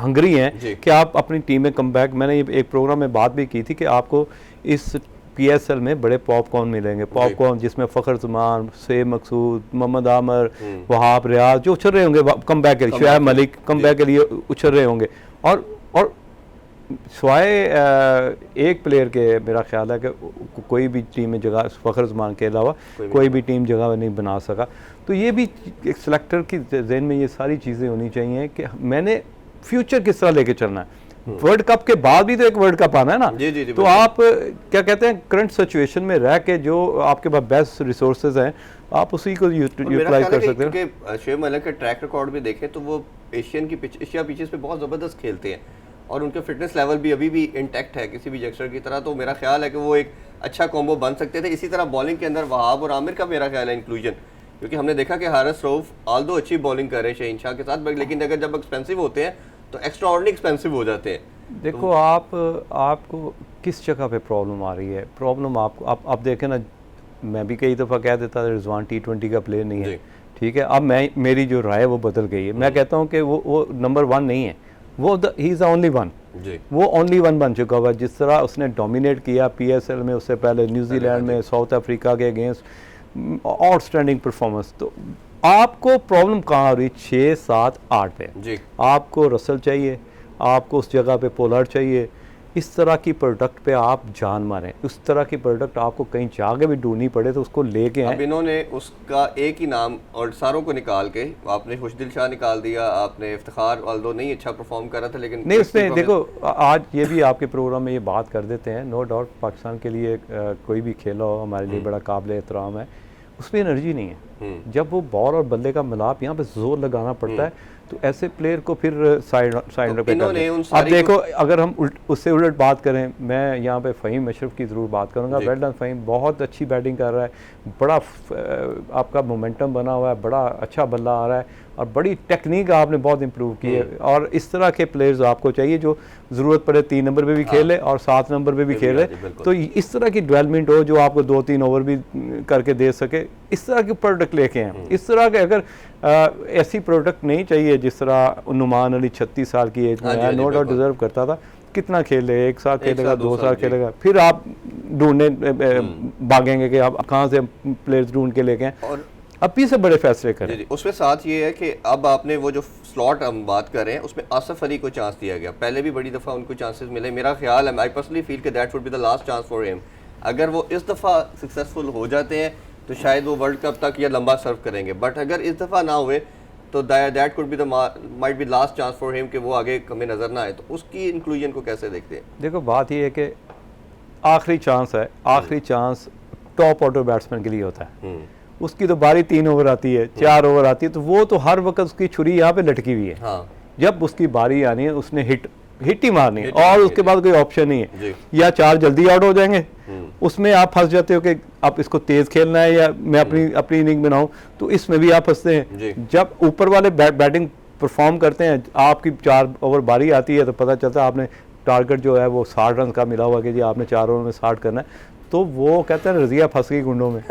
हंगरी हैं कि आप अपनी टीम में कम बैक। मैंने एक प्रोग्राम में बात भी की थी कि आपको इस PSL में बड़े पॉपकॉर्न मिलेंगे, पॉपकॉर्न जिसमें फ़खर ज़मान, शोएब मकसूद, मोहम्मद आमर, वहाब रियाज जो उछल रहे होंगे कम बैक के लिए, शोएब मलिक कम बैक के लिए उछल रहे होंगे। और स्वाए एक प्लेयर के मेरा ख्याल है कि कोई भी टीम में जगह फ़खर ज़मान के अलावा कोई भी टीम जगह नहीं बना सका। तो ये भी एक सिलेक्टर की ज़हन में ये सारी चीज़ें होनी चाहिए कि मैंने फ्यूचर किस तरह लेके चलना है। वर्ल्ड कप के बाद भी तो एक वर्ल्ड कप आना है ना। जी, तो आप क्या कहते हैं, करंट सिचुएशन में रह के जो आपके पास बेस्ट रिसोर्सेज हैं आप उसी को यूटिलाइज कर सकते हैं। क्योंकि शोएब मलिक का ट्रैक रिकॉर्ड भी देखें तो वो एशिया पिचेस पे बहुत ज़बरदस्त खेलते हैं और उनके फिटनेस लेवल भी अभी भी इंटैक्ट है किसी भी यंगस्टर की तरह। तो मेरा ख्याल है कि वो एक अच्छा कॉम्बो बन सकते थे। इसी तरह बॉलिंग के अंदर वहाब और आमिर का मेरा ख्याल है इंक्लूजन, क्योंकि हमने देखा कि हारिस रऊफ आल्दो अच्छी बॉलिंग कर रहे हैं शहीन शाह के साथ, लेकिन अगर जब एक्सपेंसिव होते हैं तो एक्स्ट्रा ऑर्डिनरी एक्सपेंसिव हो जाते हैं। देखो, आपको किस जगह पे प्रॉब्लम आ रही है? प्रॉब्लम आपको आप देखें ना, मैं भी कई दफ़ा कह देता था रिजवान T20 का प्लेयर नहीं है, ठीक है। अब मेरी जो राय वो बदल गई है। मैं कहता हूँ कि वो नंबर 1 नहीं है, वो ही इज़ ओनली वन, जी वो ओनली वन बन चुका हुआ है। जिस तरह उसने डोमिनेट किया पीएसएल में, उससे पहले न्यूजीलैंड में, साउथ अफ्रीका के अगेंस्ट आउटस्टैंडिंग परफॉर्मेंस। तो आपको प्रॉब्लम कहाँ आ रही? 6, 7, 8 पे जी आपको रसल चाहिए, आपको उस जगह पे पोलार्ड चाहिए। इस तरह की प्रोडक्ट पे आप जान मारें, उस तरह की प्रोडक्ट आपको कहीं जाके भी ढूंढनी पड़े तो उसको लेके अब आए। इन्होंने उसका एक ही नाम और सारों को निकाल के, आपने खुशदिल शाह निकाल दिया, आपने इफ्तिखार ऑल्दो नहीं अच्छा परफॉर्म कर रहा था लेकिन नहीं, उसने देखो आज ये भी आपके प्रोग्राम में ये बात कर देते हैं, नो डाउट पाकिस्तान के लिए कोई भी खेला हो हमारे लिए बड़ा काबिल एहतराम है, उसमें एनर्जी नहीं है। जब वो बॉल और बल्ले का मिलाप यहाँ पे जोर लगाना पड़ता है तो ऐसे प्लेयर को फिर साइड पे कर इन्होंने उन अब सारी देखो, अगर हम उससे उलट बात करें, मैं यहाँ पे फ़हीम अशरफ की ज़रूर बात करूँगा। वेल डन फ़हीम, बहुत अच्छी बैटिंग कर रहा है, बड़ा आपका मोमेंटम बना हुआ है, बड़ा अच्छा बल्ला आ रहा है और बड़ी टेक्निक आपने बहुत इंप्रूव की है। और इस तरह के प्लेयर्स आपको चाहिए जो ज़रूरत पड़े 3 नंबर पे भी खेले और 7 नंबर पे भी खेले। तो इस तरह की डेवलपमेंट हो जो आपको 2-3 ओवर भी करके दे सके, इस तरह के प्रोडक्ट लेके हैं। इस तरह के अगर ऐसी प्रोडक्ट नहीं चाहिए जिस तरह नुमान अली 36 साल की एज में है, नो डाउट डिजर्व करता था, कितना खेले, 1 साल खेलेगा, 2 साल खेलेगा, फिर आप ढूंढने भागेंगे कि आप कहाँ से प्लेयर्स ढूंढ के लेके आए और अभी से बड़े फैसले करें। जी, उसमें साथ ये है कि अब आपने वो जो स्लॉट हम बात कर रहे हैं उसमें आसिफ अली को चांस दिया गया, पहले भी बड़ी दफ़ा उनको चांसेस मिले। मेरा ख्याल है, आई पर्सनली फील कि that would be the last chance for him. अगर वो इस दफ़ा सक्सेसफुल हो जाते हैं तो शायद वो वर्ल्ड कप तक या लंबा सर्व करेंगे, बट अगर इस दफ़ा ना हुए तो that could be the might be last chance for him कि वो आगे हमें नज़र ना आए। तो उसकी इंक्लूजन को कैसे देखते हैं? देखो, बात ये है कि आखिरी चांस है, आखिरी चांस टॉप ऑर्डर बैट्समैन के लिए होता है। उसकी तो बारी 3 ओवर आती है, 4 ओवर आती है, तो वो तो हर वक्त उसकी छुरी यहाँ पे लटकी हुई है। हाँ। जब उसकी बारी आनी है उसने हिट ही मारनी है और उसके बाद कोई ऑप्शन नहीं है। या 4 जल्दी आउट हो जाएंगे, उसमें आप फंस जाते हो कि आप इसको तेज खेलना है या मैं अपनी इनिंग बनाऊं, तो इसमें भी आप फंसते हैं। जब ऊपर वाले बैटिंग परफॉर्म करते हैं, आपकी 4 ओवर बारी आती है तो पता चलता है आपने टारगेट जो है वो 60 रन का मिला हुआ कि जी आपने 4 ओवर में 60 करना है, तो वो कहते हैं रजिया फंस गई गुंडों में।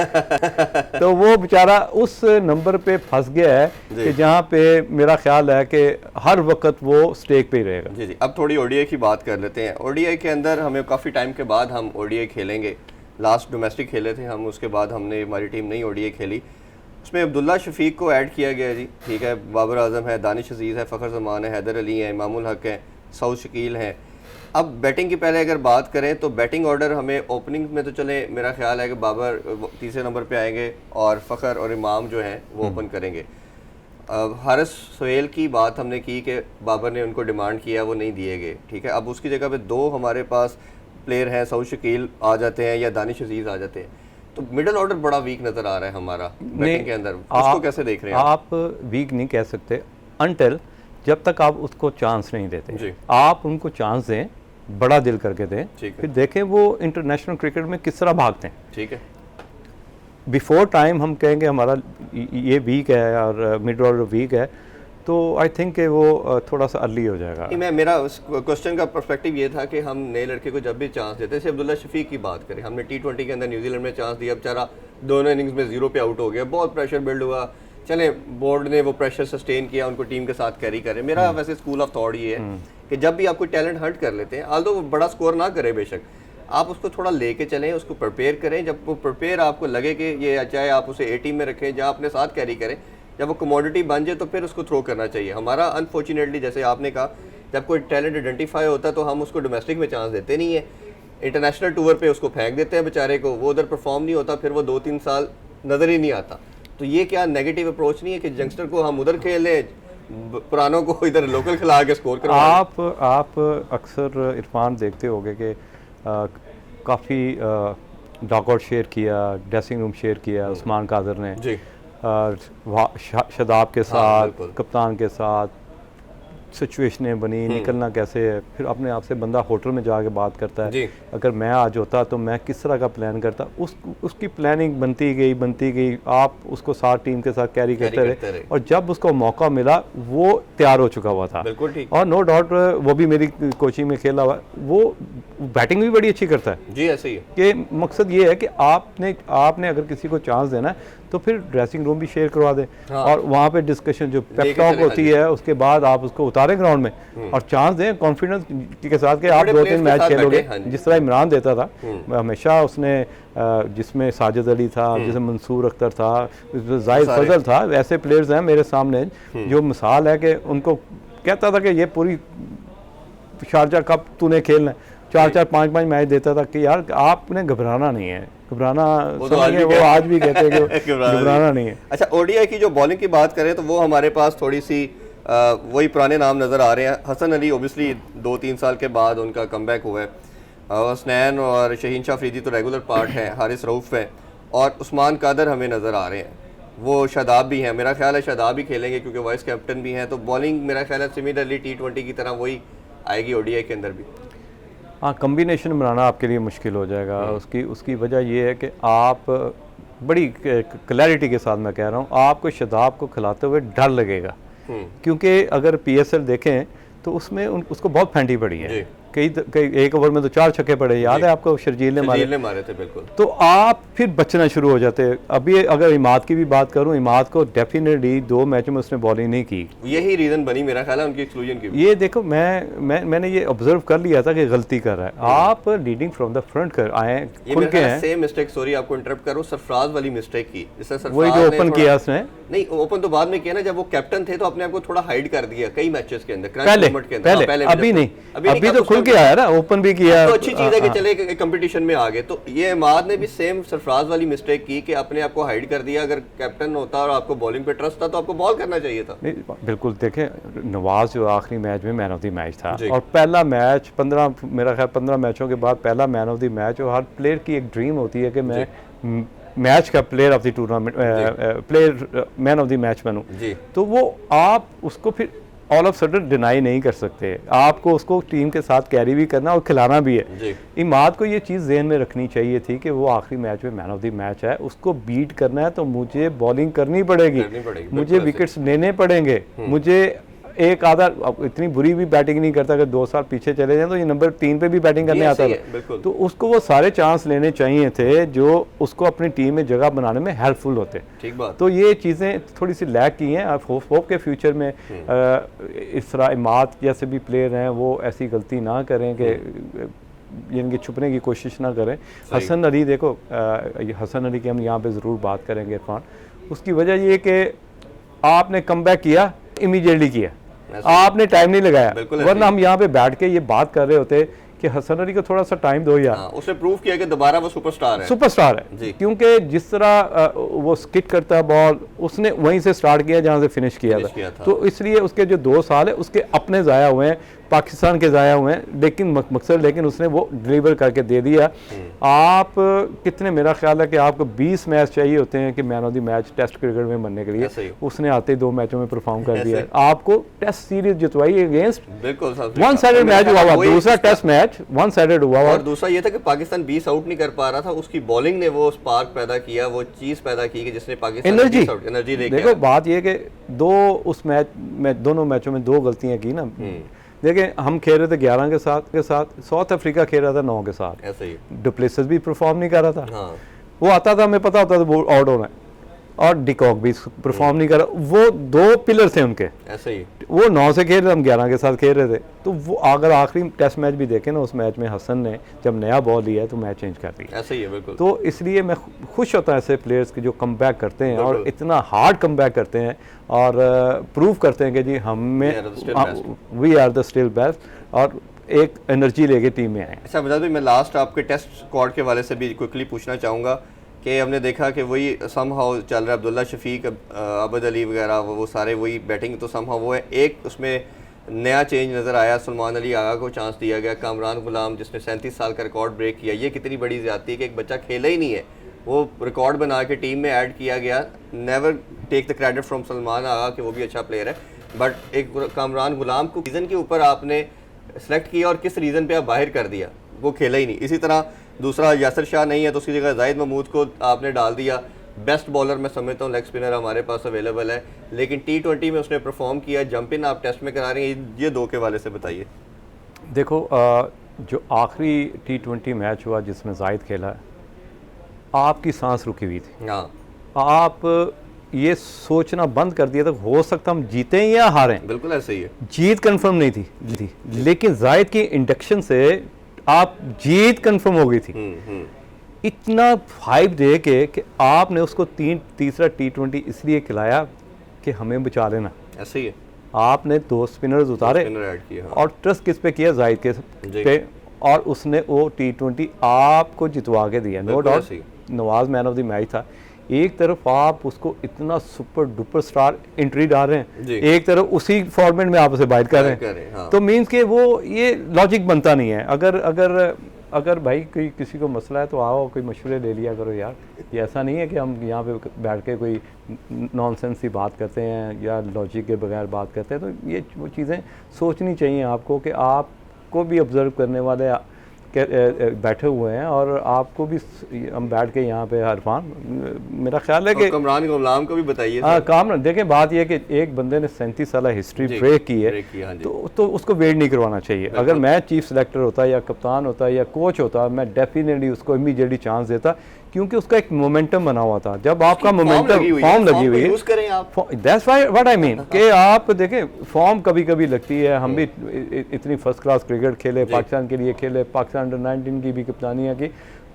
तो वो बेचारा उस नंबर पे फंस गया है कि जहाँ पे मेरा ख्याल है कि हर वक्त वो स्टेक पे ही रहेगा। जी जी, अब थोड़ी ओडीआई की बात कर लेते हैं। ओडीआई के अंदर हमें काफ़ी टाइम के बाद हम ओडीआई खेलेंगे। लास्ट डोमेस्टिक खेले थे हम, उसके बाद हमने हमारी टीम नहीं ओडीआई खेली। उसमें अब्दुल्ला शफीक को ऐड किया गया जी, ठीक है, बाबर आजम है, दानिश अजीज़ है, फ़खर जमान है, हैदर अली है, इमामुल हक है, सऊद शकील हैं। अब बैटिंग की पहले अगर बात करें तो बैटिंग ऑर्डर हमें ओपनिंग में तो चले, मेरा ख्याल है कि बाबर तीसरे नंबर पे आएंगे और फ़खर और इमाम जो हैं वो ओपन करेंगे। हारिस सोहेल की बात हमने की कि बाबर ने उनको डिमांड किया, वो नहीं दिए गए, ठीक है। अब उसकी जगह पे 2 हमारे पास प्लेयर हैं, सऊद शकील आ जाते हैं या दानिश अजीज़ आ जाते हैं, तो मिडल ऑर्डर बड़ा वीक नज़र आ रहा है हमारा बैटिंग के अंदर। उसको कैसे देख रहे हैं आप? वीक नहीं कह सकते अनटिल जब तक आप उसको चांस नहीं देते। आप उनको चांस दें, बड़ा दिल करके दें, फिर देखें वो इंटरनेशनल क्रिकेट में किस तरह भागते हैं। ठीक है, बिफोर टाइम हम कहेंगे हमारा ये वीक है और मिड ऑर्डर वीक है, तो आई थिंक कि वो थोड़ा सा अर्ली हो जाएगा। मेरा क्वेश्चन का पर्सपेक्टिव ये था कि हम नए लड़के को जब भी चांस देते हैं, जैसे अब्दुल्ला शफीक की बात करें, हमने T20 के अंदर न्यूजीलैंड में चांस दिया, बेचारा दोनों इनिंग्स में 0 पे आउट हो गया, बहुत प्रेशर बिल्ड हुआ। चले बोर्ड ने वो प्रेशर सस्टेन किया, उनको टीम के साथ कैरी करे। मेरा वैसे स्कूल ऑफ थॉट ये है कि जब भी आप कोई टैलेंट हंट कर लेते हैं, आल्दो वो बड़ा स्कोर ना करे बेशक, आप उसको थोड़ा लेके चलें, उसको प्रिपेयर करें। जब वो प्रिपेयर आपको लगे कि ये, चाहे आप उसे A टीम में रखें जहाँ अपने साथ कैरी करें, जब वो कमोडिटी बन जाए तो फिर उसको थ्रो करना चाहिए। हमारा अनफॉर्चुनेटली, जैसे आपने कहा, जब कोई टैलेंट आइडेंटिफाई होता है तो हम उसको डोमेस्टिक में चांस देते नहीं है, इंटरनेशनल टूर पे उसको फेंक देते हैं बेचारे को, वो उधर परफॉर्म नहीं होता, फिर वो 2-3 साल नज़र ही नहीं आता। तो ये क्या नेगेटिव अप्रोच नहीं है कि यंगस्टर को हम उधर खेल लें, पुरानों को इधर लोकल खिला के स्कोर करवाएं? आप अक्सर इरफान देखते होंगे कि काफ़ी डॉकआउट शेयर किया, ड्रेसिंग रूम शेयर किया उस्मान कादर ने जी, शदाब के साथ, कप्तान के साथ सिचुएशनें बनी, निकलना कैसे है, फिर अपने आप से बंदा होटल में जाके बात करता है, अगर मैं आज होता तो मैं किस तरह का प्लान करता। उसकी प्लानिंग बनती गई, आप उसको साथ टीम के साथ कैरी करते रहे और जब उसको मौका मिला वो तैयार हो चुका हुआ था। बिल्कुल ठीक। और नो डाउट वो भी मेरी कोचिंग में खेला हुआ, वो बैटिंग भी बड़ी अच्छी करता है जी। ऐसे ही है कि मकसद ये है कि आपने अगर किसी को चांस देना है तो फिर ड्रेसिंग रूम भी शेयर करवा दें और वहाँ पे डिस्कशन जो पेप टॉक होती है उसके बाद आप उसको उतार उतारें ग्राउंड में और चांस दें कॉन्फिडेंस के साथ कि आप बड़े 2-3 players के मैच साथ खेलोगे। बैठे, हाँ जी। जिस तरह इमरान देता था हमेशा उसने, जिसमें साजिद अली था, जिसमें मंसूर अख्तर था, जिसमें जाहिद सारे। फजल था, ऐसे प्लेयर्स हैं मेरे सामने जो मिसाल है कि उनको कहता था कि ये पूरी शारजा कप तूने खेलना है, 4-4 5-5 मैच देता था कि यार आपने घबराना नहीं है, घबराना वो तो आज भी वो आज भी कहते हैं कि घबराना घबराना नहीं है। अच्छा, ओडीआई की जो बॉलिंग की बात करें तो वो हमारे पास थोड़ी सी वही पुराने नाम नज़र आ रहे हैं। हसन अली ओबियसली 2-3 साल के बाद उनका कमबैक हुआ है। हसनैन और शहीन शाह अफरीदी तो रेगुलर पार्ट हैं, हारिस रऊफ़ है और उस्मान कादर हमें नज़र आ रहे हैं। वो शादाब भी हैं, मेरा ख्याल है शादाब भी खेलेंगे क्योंकि वाइस कैप्टन भी हैं। तो बॉलिंग मेरा ख्याल है सिमिलरली T20 की तरह वही आएगी ओडीआई के अंदर भी। हाँ, कम्बिनेशन बनाना आपके लिए मुश्किल हो जाएगा। उसकी वजह ये है कि आप बड़ी क्लैरिटी के साथ मैं कह रहा हूँ, आपको शादाब को खिलाते हुए डर लगेगा क्योंकि अगर PSL देखें तो उसमें उसको बहुत फेंटी पड़ी है। कई एक ओवर में तो 4 छक्के पड़े, याद है आपको, शर्जील ने मारे थे बिल्कुल। तो आप फिर बचना शुरू हो जाते हैं। अभी अगर इमाद की भी बात करूं, इमाद को डेफिनेटली 2 मैचों में उसने बॉलिंग नहीं की, यही रीजन बनी मेरा ख्याल है उनकी एक्सक्लूजन की भी। ये देखो मैंने ये ऑब्जर्व कर लिया था कि गलती कर रहा है। आप लीडिंग फ्रॉम द फ्रंट कर आए, खुल के हैं। सेम मिस्टेक, सॉरी आपको इंटरप्ट करूं, सरफराज वाली मिस्टेक की, जिससे सरफराज वही जो ओपन किया उसने, नहीं ओपन तो बाद में किया ना, जब वो कैप्टन थे तो अपने आप को थोड़ा हाइड कर दिया कई मैचेस के अंदर, पहले अभी नहीं, अभी तो खुल के आया ना, ओपन भी किया तो अच्छी चीज है कि चले कंपटीशन में आ गए। तो ये इमाद ने भी सेम सरफराज वाली मिस्टेक की कि अपने आप को हाइड कर दिया। अगर कैप्टन होता और आपको बॉलिंग पे ट्रस्ट था तो आपको बॉल करना चाहिए था। बिल्कुल, देखें नवाज जो आखिरी मैच में मैन ऑफ द मैच था और पहला मैच 15 मेरा ख्याल 15 मैचों के बाद पहला मैन ऑफ द मैच, और हर प्लेयर की एक ड्रीम होती है कि मैं मैच का player of the tournament, player man of the match बनूं। तो वो आप उसको फिर ऑल ऑफ सडन डिनाई नहीं कर सकते, आपको उसको टीम के साथ कैरी भी करना और खिलाना भी है। इमाद को ये चीज़ ज़हन में रखनी चाहिए थी कि वो आखिरी मैच में मैन ऑफ द मैच है, उसको बीट करना है तो मुझे बॉलिंग करनी पड़ेगी, मुझे विकेट्स लेने पड़ेंगे, मुझे एक आधा, इतनी बुरी भी बैटिंग नहीं करता, अगर 2 साल पीछे चले जाएं तो ये नंबर 3 पे भी बैटिंग करने आता था। तो उसको वो सारे चांस लेने चाहिए थे जो उसको अपनी टीम में जगह बनाने में हेल्पफुल होते। ठीक बात। तो ये चीज़ें थोड़ी सी लैक की हैं। आप होप के फ्यूचर में इस तरह इमाद जैसे भी प्लेयर हैं वो ऐसी गलती ना करें कि इनके छुपने की कोशिश ना करें। हसन अली, देखो हसन अली की हम यहाँ पे ज़रूर बात करेंगे इरफान। उसकी वजह ये कि आपने कमबैक किया, इमीडिएटली किया, आपने टाइम नहीं लगाया, वरना हम यहाँ पे बैठ के ये बात कर रहे होते कि हसन अली को थोड़ा सा टाइम दो यार। उसने प्रूव किया कि दोबारा वो सुपरस्टार है क्योंकि जिस तरह वो स्किट करता है बॉल, उसने वहीं से स्टार्ट किया जहाँ से फिनिश किया था। तो इसलिए उसके जो 2 साल है उसके अपने ज़ाया हुए हैं, पाकिस्तान के ज़ाया हुए हैं, लेकिन मकसद लेकिन उसने वो डिलीवर करके दे दिया। आप कितने, मेरा ख्याल है कि आपको 20 मैच चाहिए होते हैं कि man of the match test cricket में बनने के लिए, उसने आते 2 मैचों में परफॉर्म कर दिया। आपको टेस्ट सीरीज जितवाई अगेंस्ट, बिल्कुल 1 साइडेड मैच हुआ, दूसरा टेस्ट मैच 1 साइडेड हुआ, और दूसरा ये था कि पाकिस्तान 20 आउट नहीं कर पा रहा था, उसकी बॉलिंग ने वो स्पार्क पैदा किया, वो चीज पैदा की कि जिसने पाकिस्तान एनर्जी लेके। देखो बात ये कि उस मैच में दोनों मैचों में 2 गलतियां की ना। देखें, हम खेल रहे थे 11 के साथ, साउथ अफ्रीका खेल रहा था 9 के साथ, ऐसे ही डुप्लेसिस भी परफॉर्म नहीं कर रहा था। वो आता था, हमें पता होता था वो आउट होना है, और डिकॉक भी परफॉर्म नहीं कर रहा। वो 2 पिलर थे उनके, ऐसे ही वो 9 से खेल रहे, हम 11 के साथ खेल रहे थे। तो वो अगर आखिरी टेस्ट मैच भी देखें ना, उस मैच में हसन ने जब नया बॉल लिया तो मैच चेंज कर दिया, ऐसे ही है बिल्कुल। तो इसलिए मैं खुश होता हूँ ऐसे प्लेयर्स के जो कम बैक करते हैं और इतना हार्ड कम बैक करते हैं और प्रूव करते हैं कि जी we are the still best, और एक एनर्जी लेके टीम में आए। अच्छा बजाज भाई, मैं लास्ट आपके टेस्ट स्क्वाड के वाले से भी क्विकली पूछना चाहूँगा कि हमने देखा कि वही समहाउ चल रहा है, अब्दुल्ला शफीक, अबद अली वगैरह वो सारे वही बैटिंग तो समहाउ वो है। एक उसमें नया चेंज नज़र आया, सलमान अली आगा को चांस दिया गया, कामरान गुलाम जिसने 37 साल का रिकॉर्ड ब्रेक किया। ये कितनी बड़ी ज़्यादती है कि एक बच्चा खेला ही नहीं है, वो रिकॉर्ड बना के टीम में ऐड किया गया। Never take the credit from Salman Agha कि वो भी अच्छा प्लेयर है, बट एक कामरान गुलाम को रीज़न के ऊपर आपने सेलेक्ट किया और किस रीज़न पे आप बाहर कर दिया, वो खेला ही नहीं। इसी तरह दूसरा यासर शाह नहीं है तो उसकी जगह जाहिद महमूद को आपने डाल दिया। बेस्ट बॉलर मैं समझता हूँ, लेग स्पिनर हमारे पास अवेलेबल है, लेकिन T20 में उसने परफॉर्म किया, जंप इन आप टेस्ट में करा रहे हैं। ये 2 के वाले से बताइए। देखो जो आखिरी T20 मैच हुआ जिसमें जाहिद खेला है, आपकी सांस रुकी हुई थी। हाँ, आप ये सोचना बंद कर दिया था हो सकता हम जीतें या हारें। बिल्कुल ऐसे ही है। जीत कंफर्म नहीं थी लेकिन जायद की इंडक्शन से आप जीत कंफर्म हो गई थी। इतना हाइप दे के कि आपने उसको तीसरा T20 इसलिए खिलाया कि हमें बचा लेना। ऐसे ही है। आपने 2 स्पिनर्स उतारे ऐड किया, हाँ। और ट्रस्ट किस पे किया? जायद के पे, और उसने वो T20 आपको जितवा के दिया। No doubt Nawaz man of the match था। एक तरफ आप उसको इतना सुपर डुपर स्टार एंट्री डाल रहे हैं, एक तरफ उसी फॉर्मेट में आप उसे बाइट कर रहे हैं, हाँ। तो मीन्स के वो ये लॉजिक बनता नहीं है। अगर भाई कोई किसी को मसला है तो आओ कोई मशवरे ले लिया करो यार। ये ऐसा नहीं है कि हम यहाँ पे बैठ के कोई नॉनसेंस सी बात करते हैं या लॉजिक के बगैर बात करते हैं। तो ये वो चीज़ें सोचनी चाहिए आपको कि आपको भी ऑब्ज़र्व करने वाले बैठे हुए हैं और आपको भी हम बैठ के यहाँ पे इरफान मेरा ख्याल है कि कमरान गुलाम को भी बताइए। हाँ कामरान देखें, बात यह कि एक बंदे ने 37 साल हिस्ट्री ब्रेक की है, तो उसको वेट नहीं करवाना चाहिए। अगर मैं चीफ सेलेक्टर होता या कप्तान होता या कोच होता, मैं डेफिनेटली उसको इमीडिएटली चांस देता, क्योंकि उसका एक मोमेंटम बना हुआ था। जब आपका मोमेंटम फॉर्म लगी हुई है, दैट्स व्हाट आई मीन कि आप देखें फॉर्म कभी कभी लगती है। हम भी इतनी फर्स्ट क्लास क्रिकेट खेले, पाकिस्तान के लिए खेले, पाकिस्तान अंडर-19 की भी कप्तानियाँ की,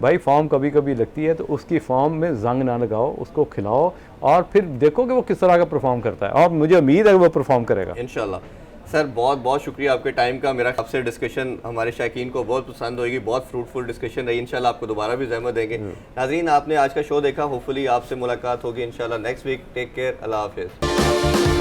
भाई फॉर्म कभी कभी लगती है तो उसकी फॉर्म में जंग ना लगाओ, उसको खिलाओ और फिर देखो कि वो किस तरह का परफॉर्म करता है। और मुझे उम्मीद है कि वो परफॉर्म करेगा इंशाल्लाह। सर बहुत बहुत शुक्रिया आपके टाइम का। मेरा आपसे डिस्कशन हमारे शायकीन को बहुत पसंद होगी, बहुत फ्रूटफुल डिस्कशन रही। इंशाल्लाह आपको दोबारा भी ज़हमत देंगे। नाज़रीन आपने आज का शो देखा, होपफुली आपसे मुलाकात होगी इंशाल्लाह नेक्स्ट वीक। टेक केयर, अल्लाह हाफिज़।